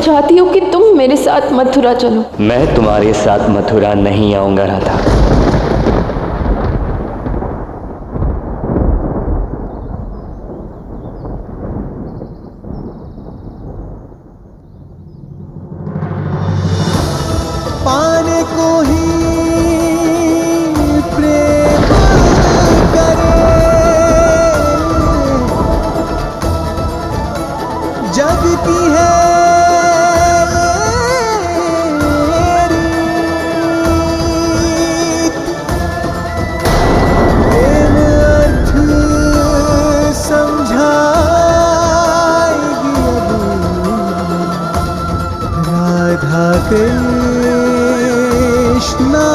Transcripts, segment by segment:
मैं चाहती हूँ कि तुम मेरे साथ मथुरा चलो। मैं तुम्हारे साथ मथुरा नहीं आऊंगा राधा। पाने को ही प्रेम करे, जग की है रीत। प्रेम अर्थ समझाएगी अब राधा कृष्णा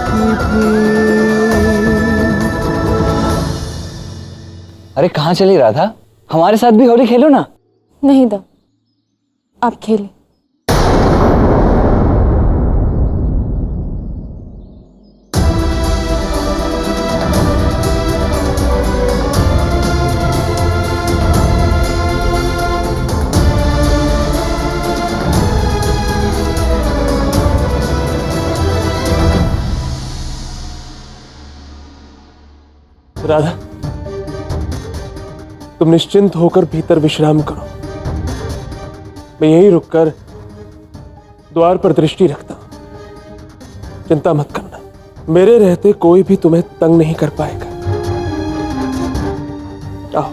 की प्रीत। अरे कहाँ चली राधा? हमारे साथ भी होली खेलो ना। नहीं दा, आप खेलें। राधा, तुम निश्चिंत होकर भीतर विश्राम करो। मैं यहीं रुककर द्वार पर दृष्टि रखता हूं। चिंता मत करना, मेरे रहते कोई भी तुम्हें तंग नहीं कर पाएगा। आओ।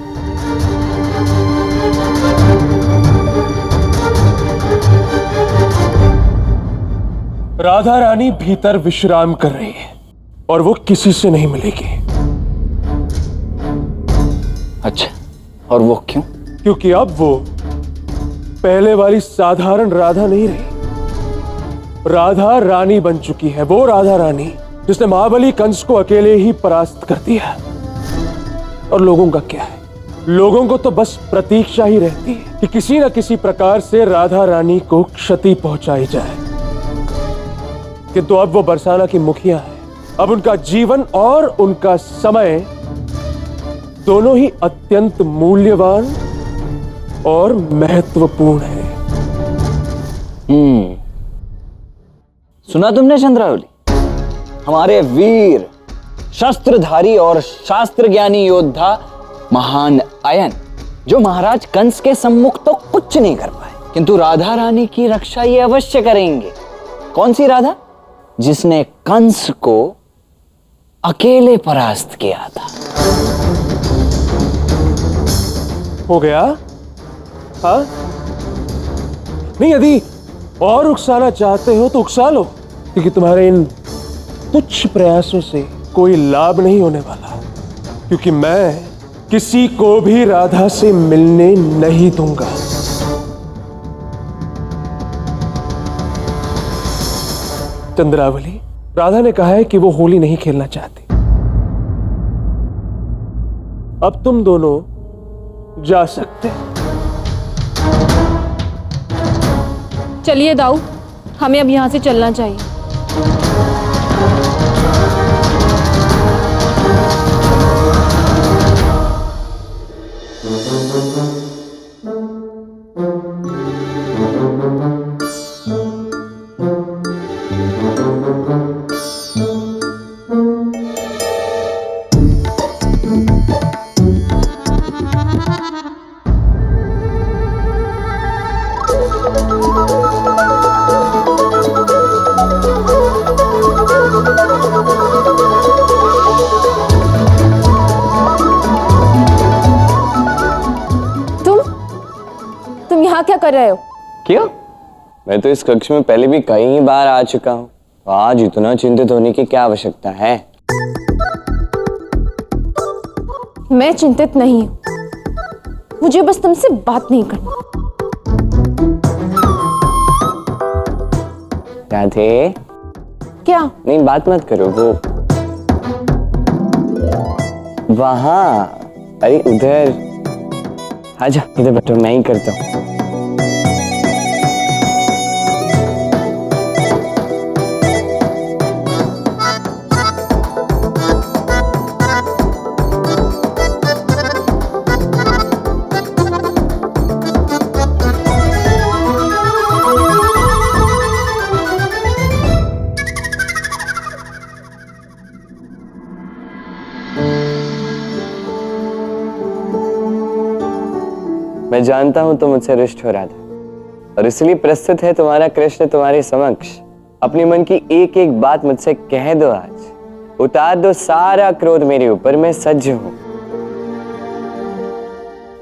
राधा रानी भीतर विश्राम कर रही है और वो किसी से नहीं मिलेगी। अच्छा, और वो क्यों? क्योंकि अब वो पहले वाली साधारण राधा नहीं रही, राधा रानी बन चुकी है। वो राधा रानी जिसने महाबली कंस को अकेले ही परास्त कर दिया। और लोगों का क्या है? लोगों को तो बस प्रतीक्षा ही रहती है कि किसी न किसी प्रकार से राधा रानी को क्षति पहुंचाई जाए। किंतु अब वो बरसाना की मुखिया है। अब उनका जीवन और उनका समय दोनों ही अत्यंत मूल्यवान और महत्वपूर्ण है। सुना तुमने चंद्रावली? हमारे वीर शस्त्रधारी और शास्त्र ज्ञानी योद्धा महान अयन, जो महाराज कंस के सम्मुख तो कुछ नहीं कर पाए, किंतु राधा रानी की रक्षा ये अवश्य करेंगे। कौन सी राधा? जिसने कंस को अकेले परास्त किया था। हो गया? हाँ? नहीं, यदि और उकसाना चाहते हो तो उकसा लो, क्योंकि तुम्हारे इन तुच्छ प्रयासों से कोई लाभ नहीं होने वाला। क्योंकि मैं किसी को भी राधा से मिलने नहीं दूंगा। चंद्रावली, राधा ने कहा है कि वो होली नहीं खेलना चाहती। अब तुम दोनों जा सकते हैं। चलिए दाऊ, हमें अब यहाँ से चलना चाहिए। तुम यहाँ क्या कर रहे हो? क्यों? मैं तो इस कक्ष में पहले भी कई बार आ चुका हूँ। आज इतना चिंतित होने की क्या आवश्यकता है? मैं चिंतित नहीं हूँ, मुझे बस तुमसे बात नहीं करनी। राधे, क्या? नहीं, बात मत करो। वो वहां, अरे उधर आजा, इधर बैठो, मैं ही करता हूँ। मैं जानता हूं तुम मुझसे रुष्ट हो रहा था और इसलिए प्रस्तुत है तुम्हारा कृष्ण तुम्हारे समक्ष। अपने मन की एक एक बात मुझसे कह दो, आज उतार दो सारा क्रोध मेरे ऊपर, मैं सज्ज हूं।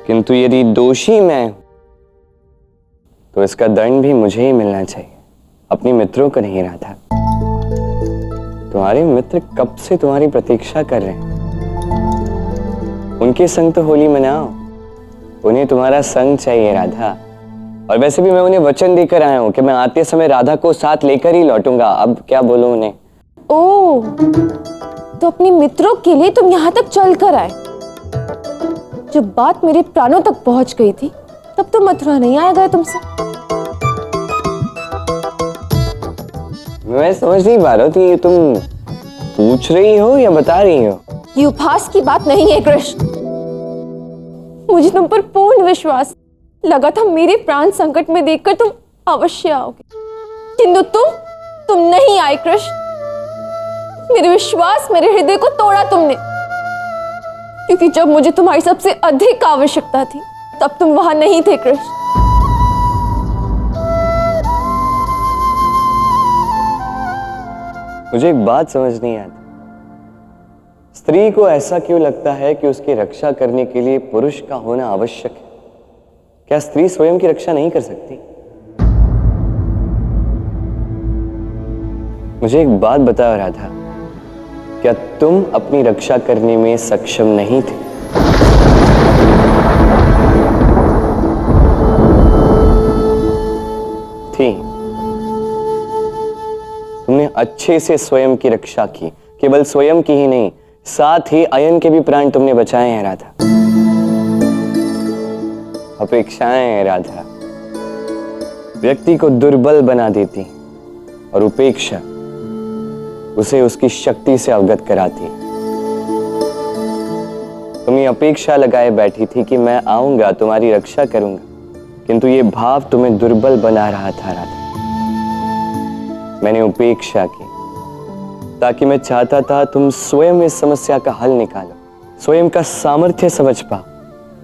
किंतु यदि दोषी मैं हूं तो इसका दंड भी मुझे ही मिलना चाहिए, अपने मित्रों को नहीं। राधा, तुम्हारे मित्र कब से तुम्हारी प्रतीक्षा कर रहे हैं। उनके संग तो होली मनाओ, उन्हें तुम्हारा संग चाहिए राधा। और वैसे भी मैं उन्हें वचन देकर आया हूं कि मैं आते समय राधा को साथ लेकर ही लौटूंगा। अब क्या बोलूं उन्हें। ओह, तो अपने मित्रों के लिए तुम यहाँ तक चल कर आए। जब बात मेरे प्राणों तक पहुंच गई थी तब तो मथुरा नहीं आया गया तुमसे। मैं समझ नहीं पा रहा हूं कि तुम पूछ रही हो या बता रही हो। ये उपहास की बात नहीं है कृष्ण। मुझे तुम पर पूर्ण विश्वास लगा था, मेरे प्राण संकट में देखकर तुम अवश्य आओगे, किंतु तुम नहीं आए कृष्ण। मेरे विश्वास, मेरे हृदय को तोड़ा तुमने, क्योंकि जब मुझे तुम्हारी सबसे अधिक आवश्यकता थी तब तुम वहां नहीं थे कृष्ण। मुझे एक बात समझ नहीं आती, स्त्री को ऐसा क्यों लगता है कि उसकी रक्षा करने के लिए पुरुष का होना आवश्यक है। क्या स्त्री स्वयं की रक्षा नहीं कर सकती? मुझे एक बात बताओ राधा, क्या तुम अपनी रक्षा करने में सक्षम नहीं थे? थी। तुमने अच्छे से स्वयं की रक्षा की, केवल स्वयं की ही नहीं, साथ ही अयन के भी प्राण तुमने बचाए हैं राधा। अपेक्षाएं हैं राधा, व्यक्ति को दुर्बल बना देती और उपेक्षा उसे उसकी शक्ति से अवगत कराती। तुम ये अपेक्षा लगाए बैठी थी कि मैं आऊंगा, तुम्हारी रक्षा करूंगा, किंतु ये भाव तुम्हें दुर्बल बना रहा था राधा। मैंने उपेक्षा की ताकि मैं चाहता था तुम स्वयं इस समस्या का हल निकालो, स्वयं का सामर्थ्य समझ पाओ,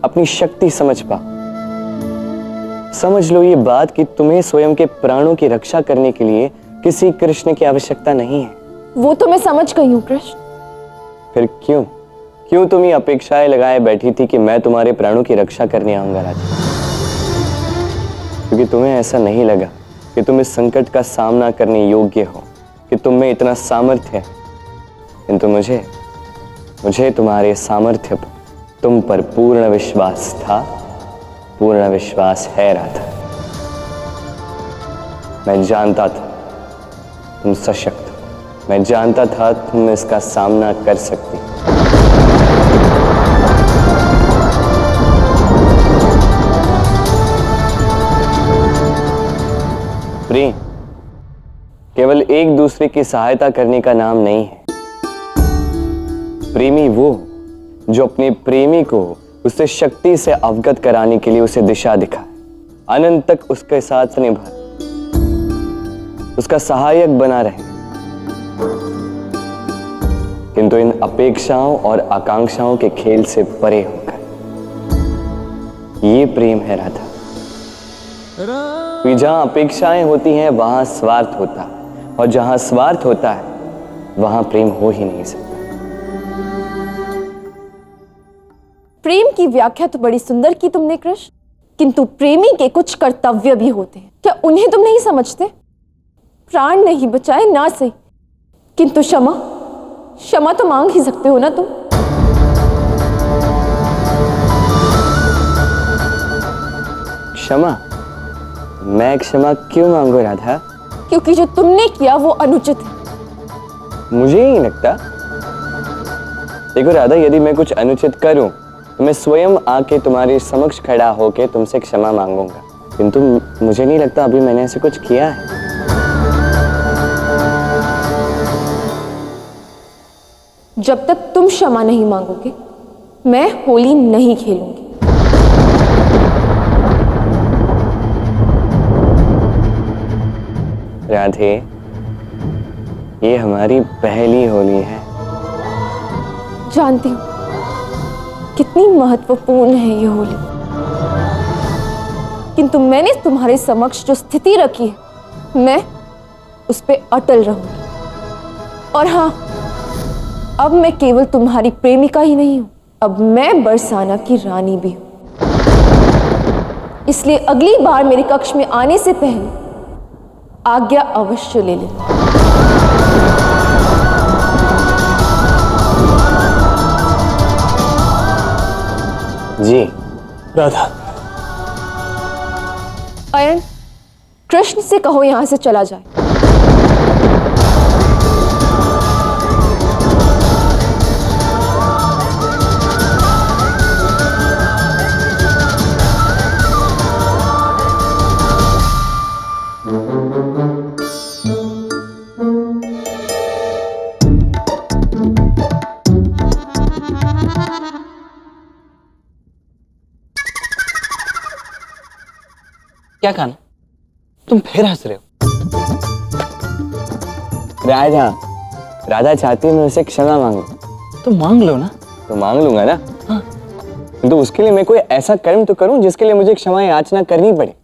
अपनी शक्ति समझ पाओ। समझ लो ये बात कि तुम्हें स्वयं के प्राणों की रक्षा करने के लिए किसी कृष्ण की आवश्यकता नहीं है। वो तो मैं समझ गई हूं कृष्ण। फिर क्यों तुम ये अपेक्षाएं लगाए बैठी थी कि मैं तुम्हारे प्राणों की रक्षा करने आऊंगा राधा? क्योंकि तुम्हें ऐसा नहीं लगा कि तुम इस संकट का सामना करने योग्य हो, कि तुम में इतना सामर्थ्य है। किंतु मुझे तुम्हारे सामर्थ्य पर, तुम पर पूर्ण विश्वास था, पूर्ण विश्वास है राधा। मैं जानता था तुम सशक्त हो, मैं जानता था तुम इसका सामना कर सकती। प्रेम केवल एक दूसरे की सहायता करने का नाम नहीं है। प्रेमी वो जो अपने प्रेमी को उससे शक्ति से अवगत कराने के लिए उसे दिशा दिखाए, अनंत तक उसके साथ निभाए, उसका सहायक बना रहे। किंतु इन अपेक्षाओं और आकांक्षाओं के खेल से परे होकर, ये प्रेम है राधा। जहां अपेक्षाएं होती हैं वहां स्वार्थ होता है, और जहां स्वार्थ होता है वहां प्रेम हो ही नहीं सकता। प्रेम की व्याख्या तो बड़ी सुंदर की तुमने कृष्ण, किंतु प्रेमी के कुछ कर्तव्य भी होते हैं, क्या उन्हें तुम नहीं समझते? प्राण नहीं बचाए ना सही, किंतु क्षमा तो मांग ही सकते हो ना तुम। क्षमा? मैं क्षमा क्यों मांगू राधा? क्योंकि जो तुमने किया वो अनुचित है। मुझे ही नहीं लगता। देखो राधा, यदि मैं कुछ अनुचित करूं तो मैं स्वयं आके तुम्हारे समक्ष खड़ा होके तुमसे क्षमा मांगूंगा, किंतु मुझे नहीं लगता अभी मैंने ऐसे कुछ किया है। जब तक तुम क्षमा नहीं मांगोगे मैं होली नहीं खेलूंगी। राधे, ये हमारी पहली होली है। जानती हूं कितनी महत्वपूर्ण है ये होली। किंतु मैंने तुम्हारे समक्ष जो स्थिति रखी है मैं उस पे अटल रहूंगी। और हाँ, अब मैं केवल तुम्हारी प्रेमिका ही नहीं हूं, अब मैं बरसाना की रानी भी हूं। इसलिए अगली बार मेरे कक्ष में आने से पहले आज्ञा अवश्य ले लेना। जी। राधा, अयन, कृष्ण से कहो यहां से चला जाए। क्या खाना? तुम फिर हंस रहे हो? राधा, राधा चाहती है मैं उसे क्षमा मांगू। तो मांग लो ना। तो मांग लूंगा ना। हाँ। तो उसके लिए मैं कोई ऐसा कर्म तो करूं जिसके लिए मुझे क्षमा याचना करनी पड़े।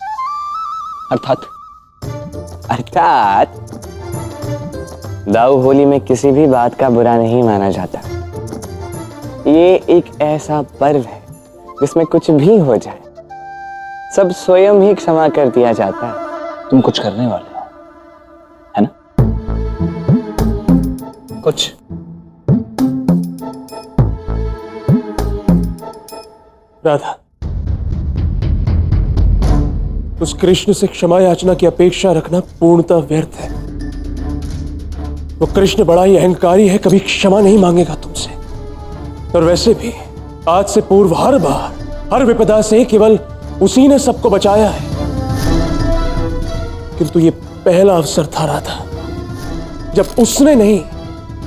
अर्थात अर्थात दाऊ होली में किसी भी बात का बुरा नहीं माना जाता। ये एक ऐसा पर्व है जिसमें कुछ भी हो जाए सब स्वयं ही क्षमा कर दिया जाता है। तुम कुछ करने वाले हो, है ना? कुछ राधा, उस कृष्ण से क्षमा याचना की अपेक्षा रखना पूर्णतः व्यर्थ है। वो कृष्ण बड़ा ही अहंकारी है, कभी क्षमा नहीं मांगेगा तुमसे। और वैसे भी आज से पूर्व हर बार, हर विपदा से केवल उसी ने सबको बचाया है। किंतु ये पहला अवसर था राधा, जब उसने नहीं,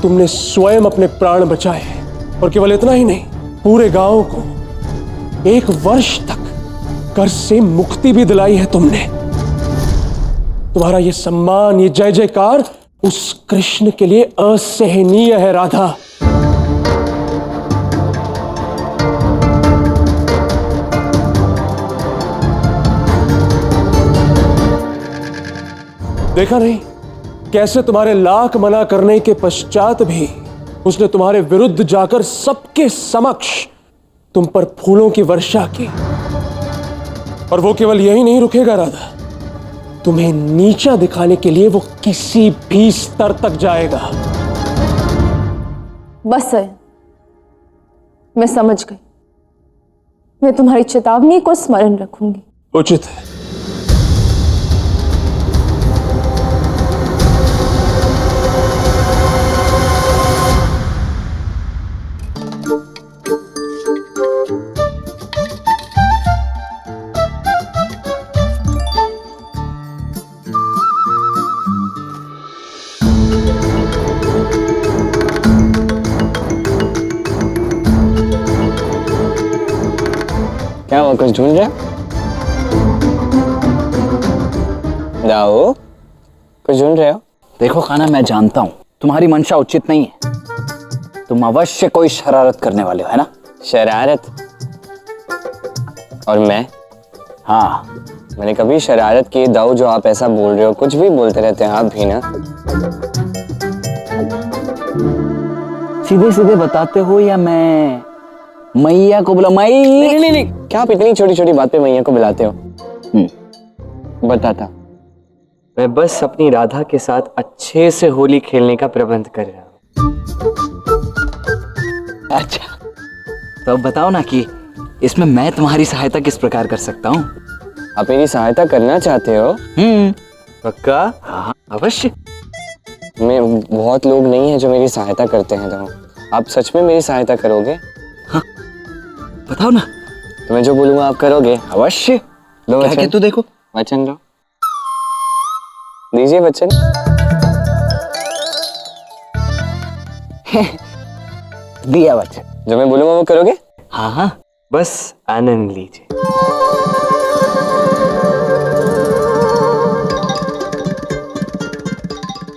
तुमने स्वयं अपने प्राण बचाए हैं। और केवल इतना ही नहीं, पूरे गांव को 1 वर्ष तक कर्ज से मुक्ति भी दिलाई है तुमने। तुम्हारा ये सम्मान, ये जय जयकार उस कृष्ण के लिए असहनीय है राधा। देखा नहीं कैसे तुम्हारे लाख मना करने के पश्चात भी उसने तुम्हारे विरुद्ध जाकर सबके समक्ष तुम पर फूलों की वर्षा की। और वो केवल यही नहीं रुकेगा राधा, तुम्हें नीचा दिखाने के लिए वो किसी भी स्तर तक जाएगा। बस अयन, मैं समझ गई। मैं तुम्हारी चेतावनी को स्मरण रखूंगी। उचित है। क्या हुआ, कुछ ढूंढ रहे हो? दाऊ, कुछ ढूंढ रहे हो? देखो खाना, मैं जानता हूं तुम्हारी मंशा उचित नहीं है। तुम अवश्य कोई शरारत करने वाले हो, है ना? शरारत? और मैं? हाँ। मैंने कभी शरारत की दाऊ, जो आप ऐसा बोल रहे हो? कुछ भी बोलते रहते हैं आप भी ना। सीधे सीधे बताते हो या मैं मैया को बुला? नहीं, क्या आप इतनी छोटी छोटी बात पे मैया को बुलाते हो? बताता, मैं बस अपनी राधा के साथ अच्छे से होली खेलने का प्रबंध कर रहा हूँ। अच्छा, तो अब बताओ ना कि इसमें मैं तुम्हारी सहायता किस प्रकार कर सकता हूँ? आप मेरी सहायता करना चाहते हो? पक्का? हाँ, अवश्य। मैं बहुत लोग नहीं है जो मेरी सहायता करते हैं, तो आप सच में मेरी सहायता करोगे? हाँ, बताओ ना। तो मैं जो बोलूंगा आप करोगे? अवश्य। दो क्या वचन। कहते हो? देखो, वचन दो, दीजिए वचन। दिया वचन। जो मैं बोलूंगा वो करोगे? हाँ हाँ, बस आनंद लीजिए।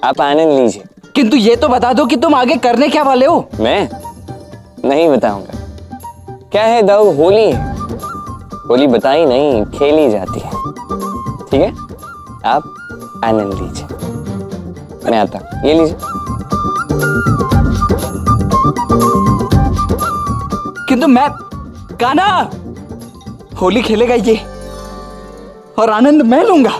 आप आनंद लीजिए। किंतु ये तो बता दो कि तुम आगे करने क्या वाले हो? मैं नहीं बताऊंगा। क्या है दाऊ, होली है। होली बताई नहीं, खेली जाती है। ठीक है, आप आनंद लीजिए, मैं आता हूं। ये लीजिए। किंतु मैं कान्हा, होली खेलेगा ये और आनंद मैं लूंगा।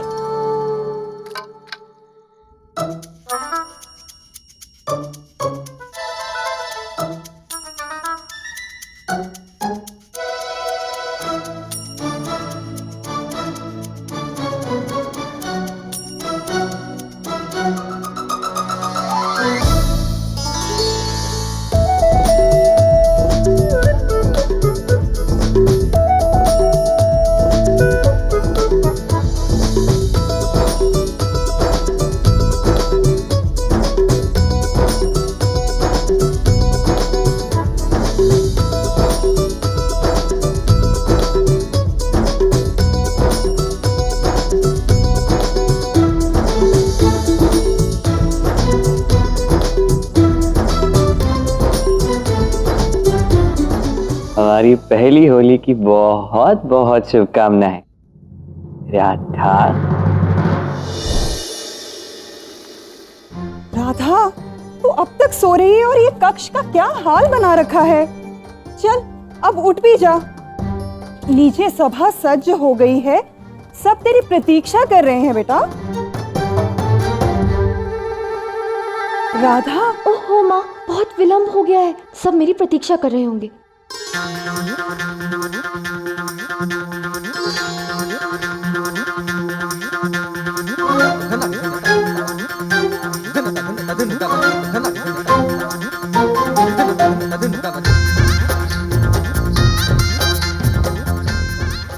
हमारी पहली होली की बहुत बहुत शुभकामनाएं राधा। राधा, तू अब तक सो रही है और ये कक्ष का क्या हाल बना रखा है। चल अब उठ भी जा। नीचे सभा सज्ज हो गई है, सब तेरी प्रतीक्षा कर रहे हैं बेटा। राधा, ओहो माँ, बहुत विलंब हो गया है, सब मेरी प्रतीक्षा कर रहे होंगे।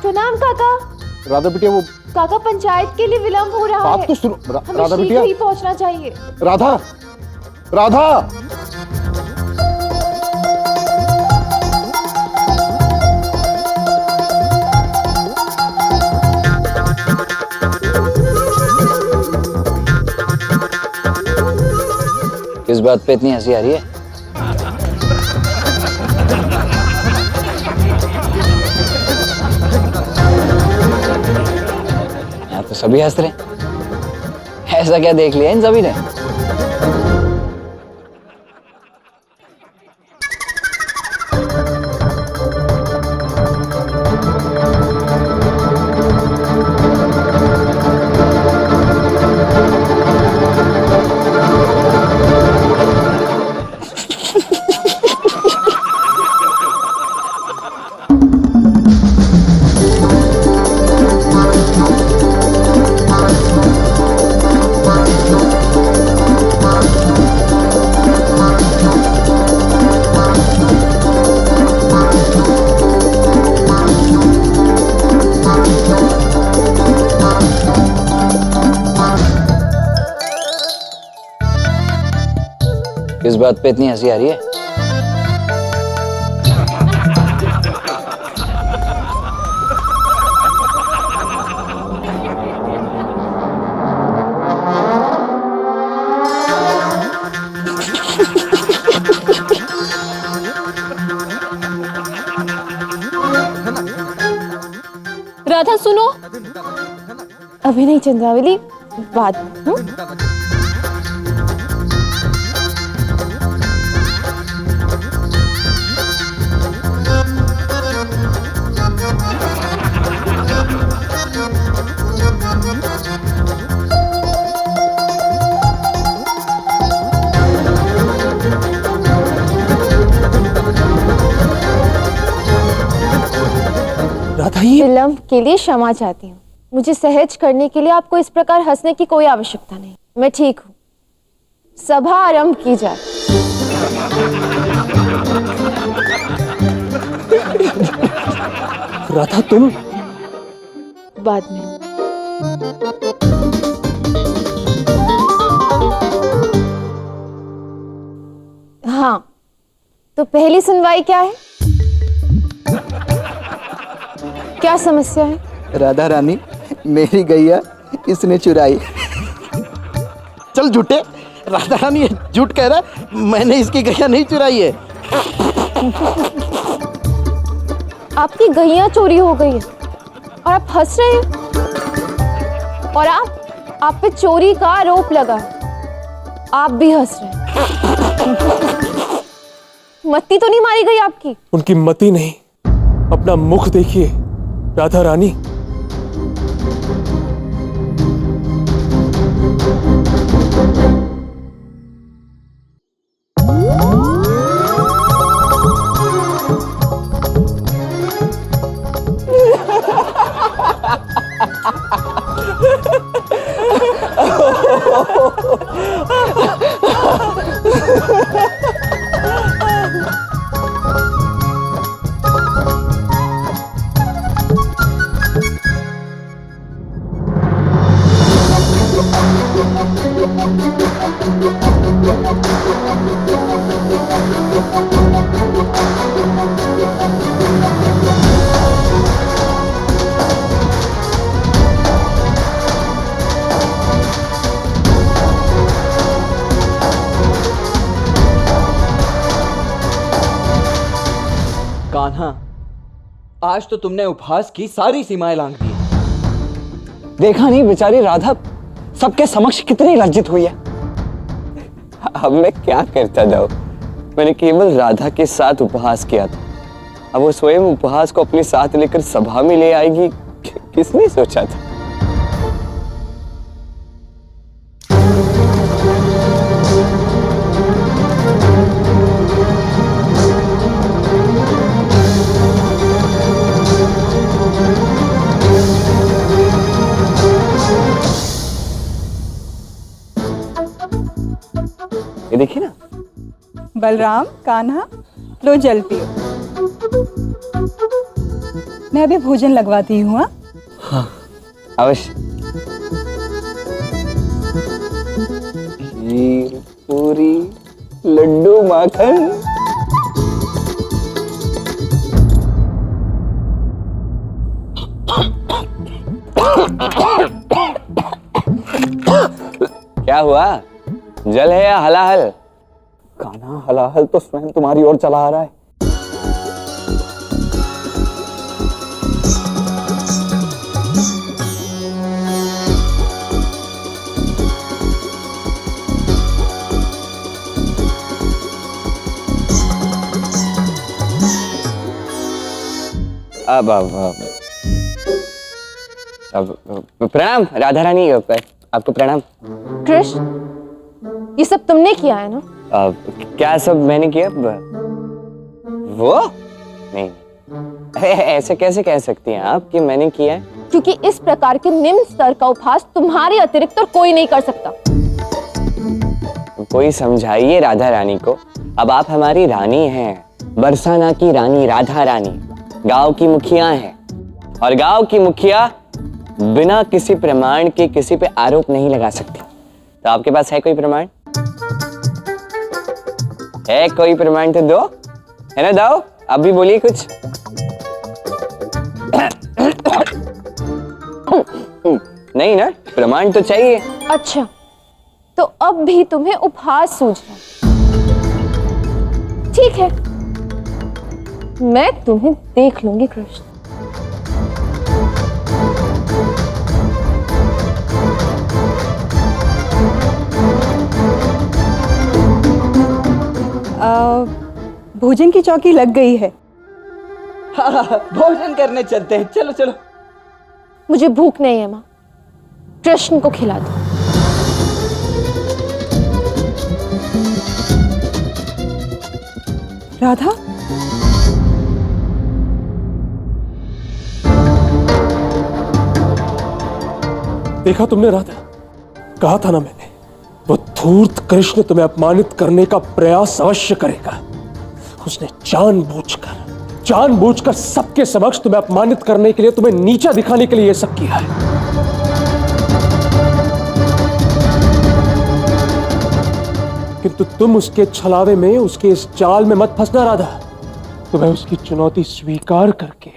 प्रणाम काका। राधा बिटिया, वो काका, पंचायत के लिए विलंब हो रहा बात है। तो सुनो। हमें राधा शीघ्र बिटिया, ही पहुंचना चाहिए। राधा, राधा। किस बात पे इतनी हंसी आ रही है? यहाँ तो सभी हंस रहे हैं। ऐसा क्या देख लिया इन सभी ने? किस बात पे इतनी हंसी आ रही है? राधा सुनो, अभी नहीं चंद्रावली, बाद में। राधा, ये विलंब के लिए क्षमा चाहती हूँ। मुझे सहज करने के लिए आपको इस प्रकार हंसने की कोई आवश्यकता नहीं। मैं ठीक हूँ। सभा आरंभ की जाए। राधा, तुम बाद में। हाँ, तो पहली सुनवाई क्या है? क्या समस्या है? राधा रानी, मेरी गैया इसने चुराई। चल झूठे। राधा रानी ये झूठ कह रहा है, मैंने इसकी गैया नहीं चुराई है। आपकी गैया चोरी हो गई है। और आप हंस रहे हैं। और आप पे चोरी का आरोप लगा, आप भी हंस रहे हैं। मत्ती तो नहीं मारी गई आपकी? उनकी मति नहीं, अपना मुख देखिए राधा रानी। कान्हा, आज तो तुमने उपहास की सारी सीमाएं लांघ दी। देखा नहीं बेचारी राधा सबके समक्ष कितनी लज्जित हुई है। अब मैं क्या करता दाऊ, मैंने केवल राधा के साथ उपहास किया था। अब वो स्वयं उपहास को अपने साथ लेकर सभा में ले आएगी, किसने सोचा था? ये देखिए ना। बलराम, कान्हा, लो जल पियो। मैं अभी भोजन लगवाती हूँ। हाँ अवश्य। खीर, पूरी, लड्डू, माखन। क्या हुआ? जल है या हलाहल? कान्हा, हलाहल तो स्वयं तुम्हारी ओर चला आ रहा है। अब प्रणाम राधा रानी, आपको प्रणाम। कृष्ण, ये सब तुमने किया है ना? क्या सब मैंने किया? वो नहीं, ऐसे कैसे कह सकती हैं आप कि मैंने किया है? क्योंकि इस प्रकार के निम्न स्तर का उपहास तुम्हारे अतिरिक्त और कोई नहीं कर सकता। कोई समझाइए राधा रानी को। अब आप हमारी रानी हैं, बरसाना की रानी राधा रानी, गांव की मुखिया हैं, और गांव की मुखिया बिना किसी प्रमाण के किसी पे आरोप नहीं लगा सकती। तो आपके पास है कोई प्रमाण? है कोई प्रमाण तो दो, है ना? दो, अब भी बोलिए कुछ। नहीं ना, प्रमाण तो चाहिए। अच्छा, तो अब भी तुम्हें उपहास सूझ रहा है। ठीक है, मैं तुम्हें देख लूंगी कृष्ण। भोजन की चौकी लग गई है। भोजन करने चलते हैं, चलो चलो। मुझे भूख नहीं है माँ, कृष्ण को खिला दो। राधा, देखा तुमने राधा, कहा था ना मैंने, वो धूर्त कृष्ण तुम्हें अपमानित करने का प्रयास अवश्य करेगा। उसने जानबूझकर सबके समक्ष तुम्हें अपमानित करने के लिए, तुम्हें नीचा दिखाने के लिए यह सब किया है। किंतु तुम उसके छलावे में, उसके इस जाल में मत फंसना राधा। तुम्हें उसकी चुनौती स्वीकार करके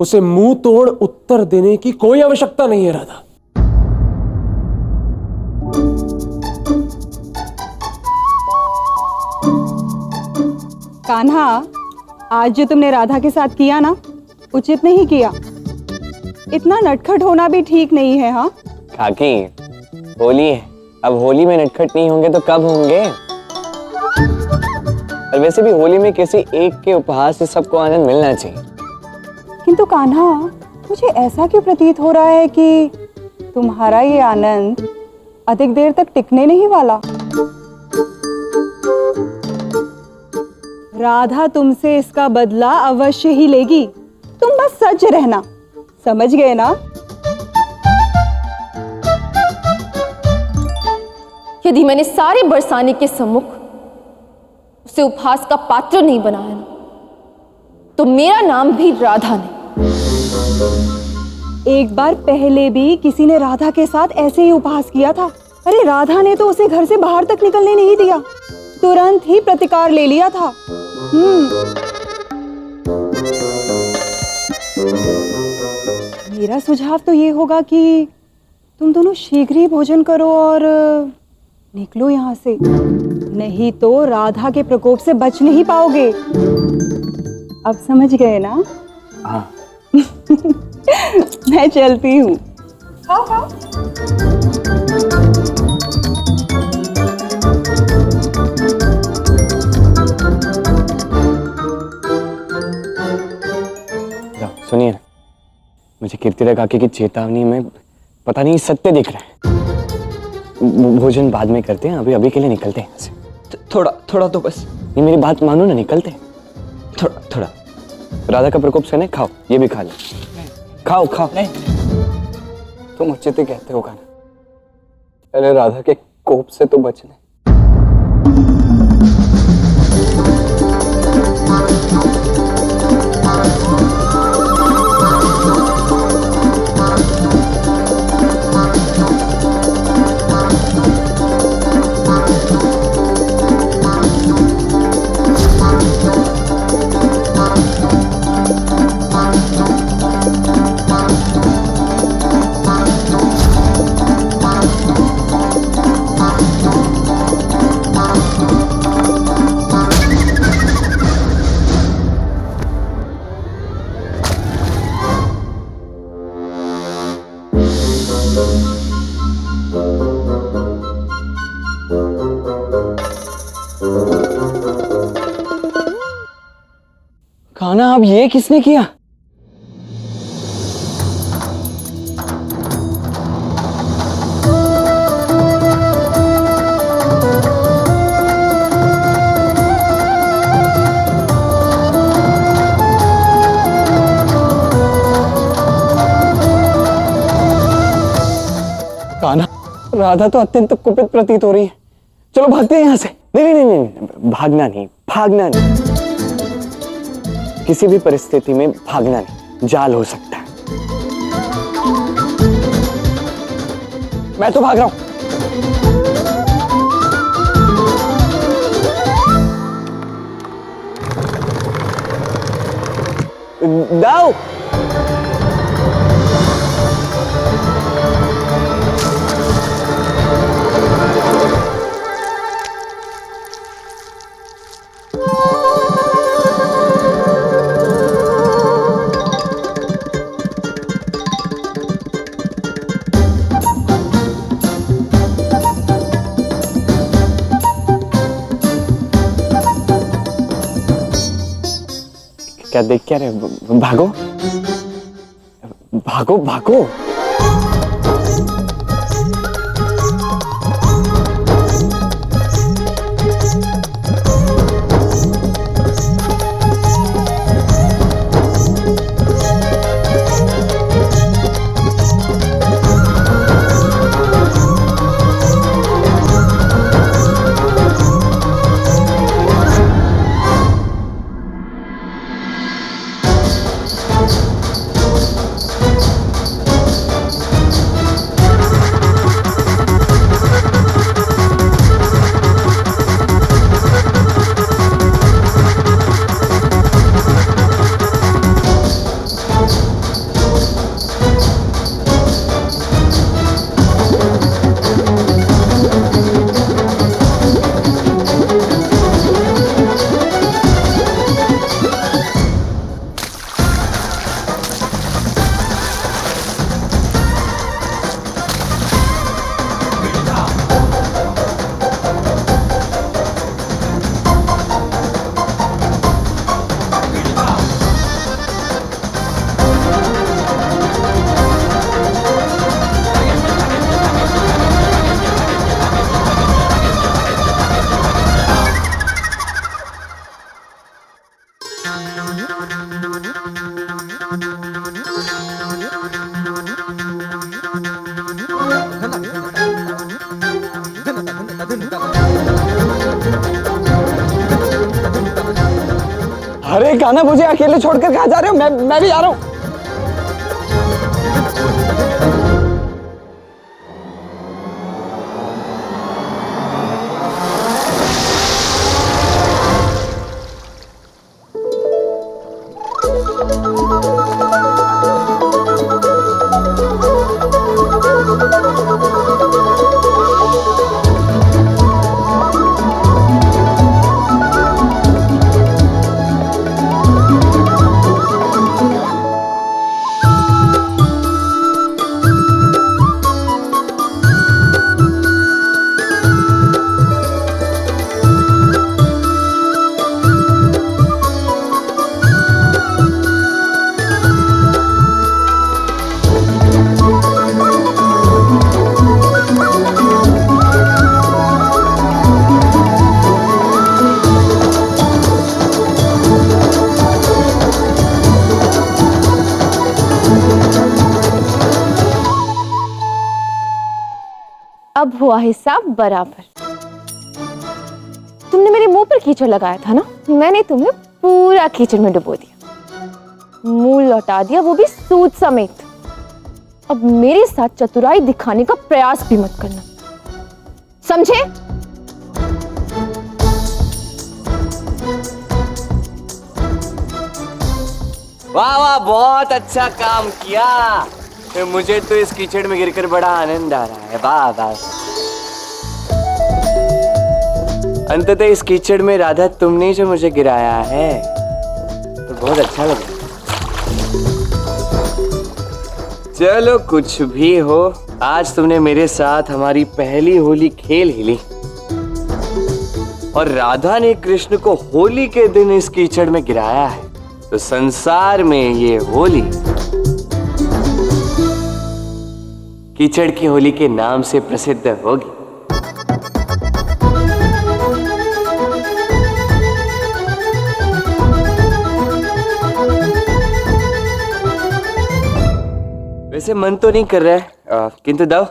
उसे मुंह तोड़ उत्तर देने की कोई आवश्यकता नहीं है राधा। कान्हा, आज जो तुमने राधा के साथ किया ना, उचित नहीं किया। इतना नटखट होना भी ठीक नहीं है। हाँ, काकी, होली है, अब होली में नटखट नहीं होंगे तो कब होंगे? और वैसे भी होली में किसी एक के उपहार से सबको आनंद मिलना चाहिए। किंतु कान्हा, मुझे ऐसा क्यों प्रतीत हो रहा है कि तुम्हारा ये आनंद अधिक देर तक टिकने नहीं वाला। राधा तुमसे इसका बदला अवश्य ही लेगी। तुम बस सज रहना, समझ गए ना? यदि मैंने सारे बरसाने के सम्मुख उसे उपहास का पात्र नहीं बनाया ना, तो मेरा नाम भी राधा नहीं। एक बार पहले भी किसी ने राधा के साथ ऐसे ही उपहास किया था। अरे राधा ने तो उसे घर से बाहर तक निकलने नहीं दिया, तुरंत ही प्रतिकार ले लिया था। मेरा सुझाव तो ये होगा कि तुम दोनों शीघ्र ही भोजन करो और निकलो यहाँ से, नहीं तो राधा के प्रकोप से बच नहीं पाओगे। अब समझ गए ना? हाँ। मैं चलती हूँ। सुनिए ना, मुझे कीर्तिदा काकी की चेतावनी में पता नहीं सत्य दिख रहा है। भोजन बाद में करते हैं, अभी अभी के लिए निकलते हैं यहाँ से। थोड़ा थोड़ा तो बस। ये मेरी बात मानो ना, निकलते हैं। थोड़ा थोड़ा। राधा का प्रकोप से नहीं, खाओ, ये भी खा लो। खाओ खाओ। नहीं, तुम उचित ही कहते हो कान्हा, अरे राधा के कोप से तो बचने। कान्हा, अब ये किसने किया? कान्हा, राधा तो अत्यंत कुपित प्रतीत हो रही है। चलो भागते हैं यहाँ से। नहीं नहीं नहीं नहीं, भागना नहीं, भागना नहीं। किसी भी परिस्थिति में भागना नहीं, जाल हो सकता है। मैं तो भाग रहा हूं। दाऊ, क्या देख क्या रहे? भागो भागो भागो। अरे कान्हा, मुझे अकेले छोड़कर कहाँ जा रहे हो? मैं भी आ रहा हूँ। अब हुआ हिसाब बराबर। तुमने मेरे मुंह पर कीचड़ लगाया था ना, मैंने तुम्हें पूरा कीचड़ में डुबो दिया, मुंह लौटा दिया, वो भी सूद समेत। अब मेरे साथ चतुराई दिखाने का प्रयास भी मत करना, समझे? वाह वाह, बहुत अच्छा काम किया। मुझे तो इस कीचड़ में गिरकर बड़ा आनंद आ रहा है। वाह वाह। अंततः इस कीचड़ में राधा तुमने जो मुझे गिराया है तो बहुत अच्छा लगा। चलो कुछ भी हो, आज तुमने मेरे साथ हमारी पहली होली खेल ही ली और राधा ने कृष्ण को होली के दिन इस कीचड़ में गिराया है, तो संसार में ये होली कीचड़ की होली के नाम से प्रसिद्ध होगी। वैसे मन तो नहीं कर रहा है, किंतु दाओ।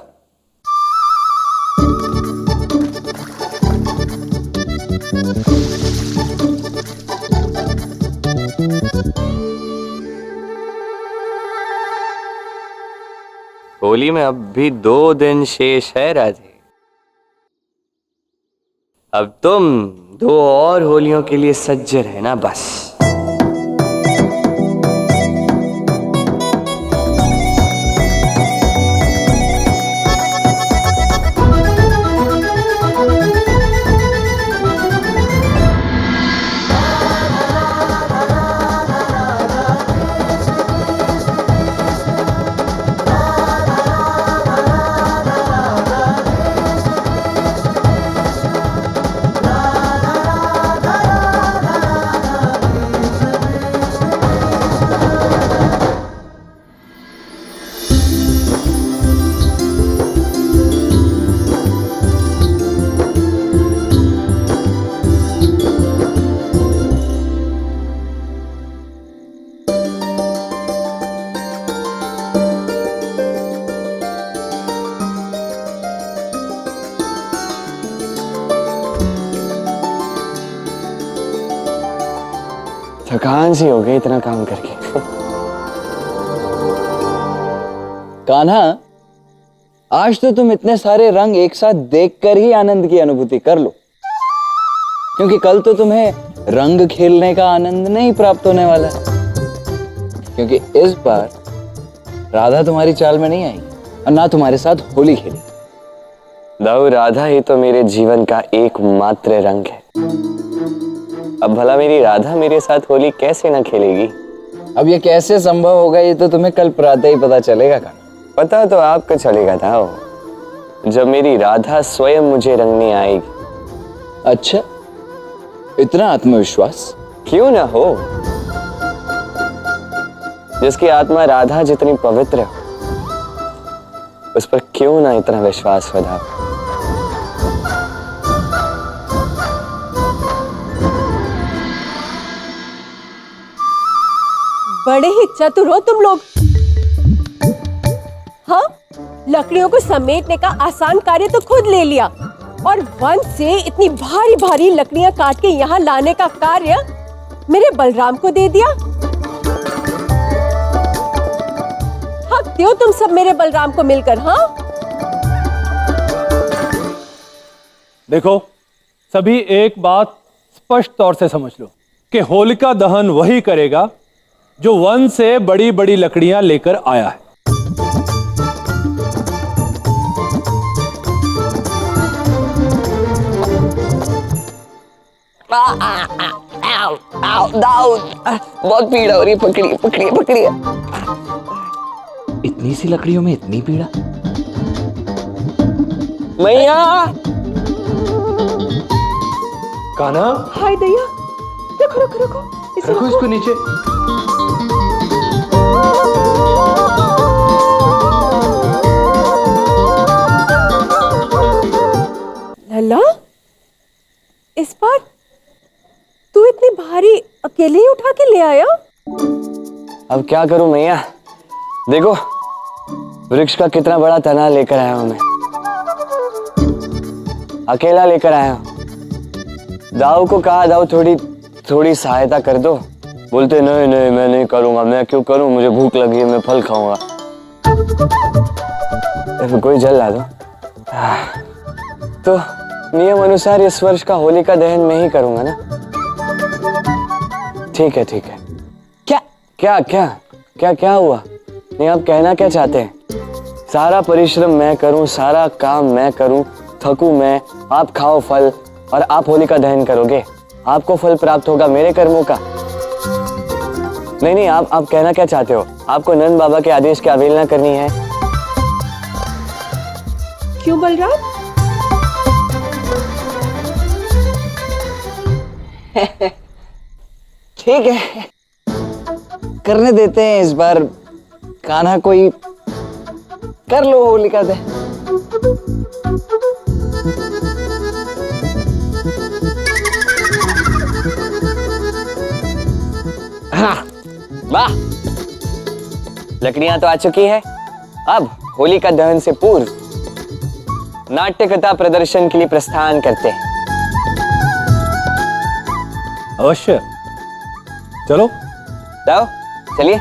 होली में अब भी 2 दिन शेष है राधे। अब तुम 2 और होलियों के लिए सज्ज रहना बस। थकान सी हो गई इतना काम करके। कान्हा, आज तो तुम इतने सारे रंग एक साथ देखकर ही आनंद की अनुभूति कर लो, क्योंकि कल तो तुम्हें रंग खेलने का आनंद नहीं प्राप्त होने वाला है, क्योंकि इस बार राधा तुम्हारी चाल में नहीं आई और ना तुम्हारे साथ होली खेली। दाऊ, राधा ही तो मेरे जीवन का एकमात्र रंग है। अब भला मेरी राधा मेरे साथ होली कैसे ना खेलेगी? अब ये कैसे संभव होगा, ये तो तुम्हें कल प्रातः ही पता चलेगा कान्हा। पता तो आपको चलेगा दाऊ, जब मेरी राधा स्वयं मुझे रंगने आएगी। अच्छा, इतना आत्मविश्वास? क्यों ना हो। जिसकी आत्मा राधा जितनी पवित्र हो, उस पर क्यों ना इतना विश्वास हो दाऊ। बड़े ही चतुर हो तुम लोग। हाँ, लकड़ियों को समेटने का आसान कार्य तो खुद ले लिया, और वन से इतनी भारी भारी लकड़ियां काट के यहाँ लाने का कार्य मेरे बलराम को दे दिया। हक दो तुम सब मेरे बलराम को मिलकर। हाँ, देखो सभी एक बात स्पष्ट तौर से समझ लो कि होलिका दहन वही करेगा जो वन से बड़ी बड़ी लकड़ियां लेकर आया है। दाऊद, बहुत पीड़ा हो रही है, पकड़िए पकड़िए पकड़िए। इतनी सी लकड़ियों में इतनी पीड़ा? मैया, कान्हा, हाय दैया, रखो रखो रखो, इसे रखो इसको नीचे। लल्ला, इस बार तू इतनी भारी अकेले ही उठा के ले आया? अब क्या करूं मैया? देखो वृक्ष का कितना बड़ा तना लेकर आया हूं मैं, अकेला लेकर आया हूं। दाऊ को कहा, दाऊ थोड़ी सहायता कर दो। बोलते नहीं नहीं मैं नहीं करूंगा, मैं क्यों करूं, मुझे भूख लगी है, मैं फल खाऊंगा। कोई जल ला दो। तो नियम अनुसार इस वर्ष का होलिका दहन मैं ही करूंगा ना? ठीक है ठीक है। क्या क्या क्या क्या क्या हुआ? नहीं, आप कहना क्या चाहते हैं? सारा परिश्रम मैं करूं, सारा काम मैं करूं, थकूं मैं, आप खाओ फल और आप होलिका दहन करोगे, आपको फल प्राप्त होगा मेरे कर्मों का। नहीं नहीं, आप कहना क्या चाहते हो? आपको नंद बाबा के आदेश की अवहेलना करनी है? क्यों बलराम? ठीक है, करने देते हैं इस बार। कान्हा कोई कर लो होलिका दहन। हाँ, वाह, लकड़ियां तो आ चुकी है। अब होलिका दहन से पूर्व नाट्य कथा प्रदर्शन के लिए प्रस्थान करते हैं। अवश्य, चलो जाओ, चलिए।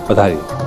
पधारिए।